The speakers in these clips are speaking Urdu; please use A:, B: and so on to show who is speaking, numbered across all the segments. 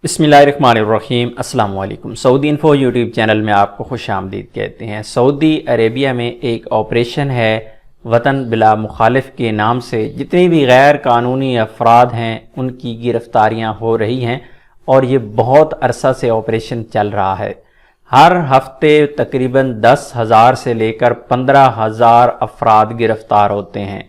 A: بسم اللہ الرحمن الرحیم۔ السلام علیکم۔ سعودی انفو یوٹیوب چینل میں آپ کو خوش آمدید کہتے ہیں۔ سعودی عربیہ میں ایک آپریشن ہے وطن بلا مخالف کے نام سے، جتنی بھی غیر قانونی افراد ہیں ان کی گرفتاریاں ہو رہی ہیں اور یہ بہت عرصہ سے آپریشن چل رہا ہے۔ ہر ہفتے تقریباً 10,000 سے لے کر 15,000 افراد گرفتار ہوتے ہیں۔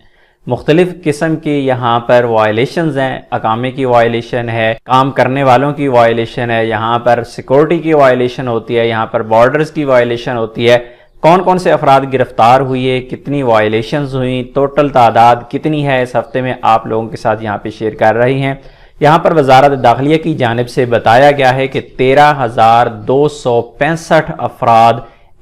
A: مختلف قسم کی یہاں پر وائلیشنز ہیں، اقامے کی وائلیشن ہے، کام کرنے والوں کی وائلیشن ہے، یہاں پر سیکورٹی کی وائلیشن ہوتی ہے، یہاں پر بارڈرز کی وائلیشن ہوتی ہے۔ کون کون سے افراد گرفتار ہوئے، کتنی وائلیشنز ہوئیں، ٹوٹل تعداد کتنی ہے، اس ہفتے میں آپ لوگوں کے ساتھ یہاں پہ شیئر کر رہی ہیں۔ یہاں پر وزارت داخلیہ کی جانب سے بتایا گیا ہے کہ 13,265 افراد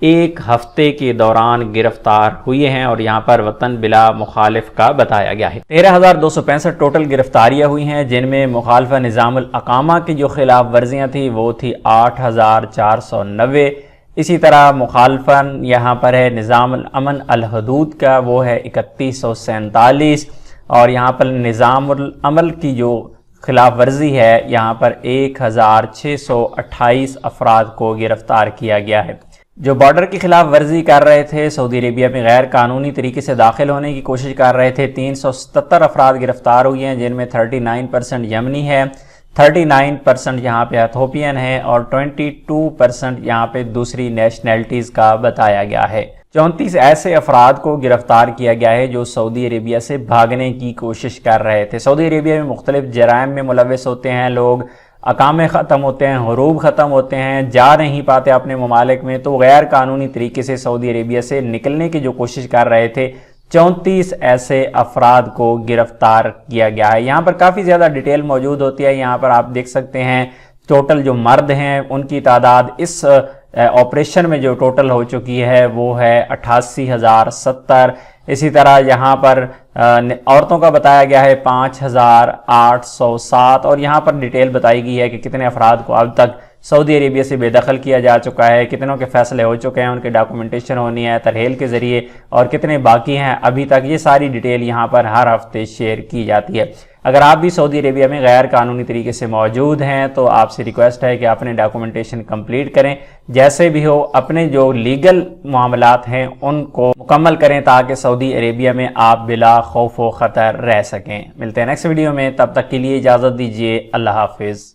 A: ایک ہفتے کے دوران گرفتار ہوئے ہیں، اور یہاں پر وطن بلا مخالف کا بتایا گیا ہے۔ 13,265 ٹوٹل گرفتاریاں ہوئی ہیں، جن میں مخالفہ نظام الاقامہ کی جو خلاف ورزیاں تھیں وہ تھی 8,490۔ اسی طرح مخالفہ یہاں پر ہے نظام الامن الحدود کا، وہ ہے 3,147، اور یہاں پر نظام العمل کی جو خلاف ورزی ہے یہاں پر 1,628 افراد کو گرفتار کیا گیا ہے۔ جو بارڈر کی خلاف ورزی کر رہے تھے، سعودی عربیہ میں غیر قانونی طریقے سے داخل ہونے کی کوشش کر رہے تھے، 377 افراد گرفتار ہوئے ہیں، جن میں 39% یمنی ہے، 39% یہاں پہ ایتھوپین ہے، اور 22% یہاں پہ دوسری نیشنلٹیز کا بتایا گیا ہے۔ 34 ایسے افراد کو گرفتار کیا گیا ہے جو سعودی عربیہ سے بھاگنے کی کوشش کر رہے تھے۔ سعودی عربیہ میں مختلف جرائم میں ملوث ہوتے ہیں لوگ، اقامے ختم ہوتے ہیں، حروب ختم ہوتے ہیں، جا نہیں پاتے اپنے ممالک میں، تو غیر قانونی طریقے سے سعودی عربیہ سے نکلنے کی جو کوشش کر رہے تھے، 34 ایسے افراد کو گرفتار کیا گیا ہے۔ یہاں پر کافی زیادہ ڈیٹیل موجود ہوتی ہے، یہاں پر آپ دیکھ سکتے ہیں ٹوٹل جو مرد ہیں ان کی تعداد اس آپریشن میں جو ٹوٹل ہو چکی ہے وہ ہے 88,070۔ اسی طرح یہاں پر عورتوں کا بتایا گیا ہے 5,807، اور یہاں پر ڈیٹیل بتائی گئی ہے کہ کتنے افراد کو اب تک سعودی عربیہ سے بے دخل کیا جا چکا ہے، کتنوں کے فیصلے ہو چکے ہیں، ان کے ڈاکومنٹیشن ہونی ہے ترحیل کے ذریعے، اور کتنے باقی ہیں ابھی تک۔ یہ ساری ڈیٹیل یہاں پر ہر ہفتے شیئر کی جاتی ہے۔ اگر آپ بھی سعودی عربیہ میں غیر قانونی طریقے سے موجود ہیں تو آپ سے ریکویسٹ ہے کہ اپنے ڈاکومنٹیشن کمپلیٹ کریں، جیسے بھی ہو اپنے جو لیگل معاملات ہیں ان کو مکمل کریں تاکہ سعودی عربیہ میں آپ بلا خوف و خطر رہ سکیں۔ ملتے ہیں نیکسٹ ویڈیو میں، تب تک کے لیے اجازت دیجیے، اللہ حافظ۔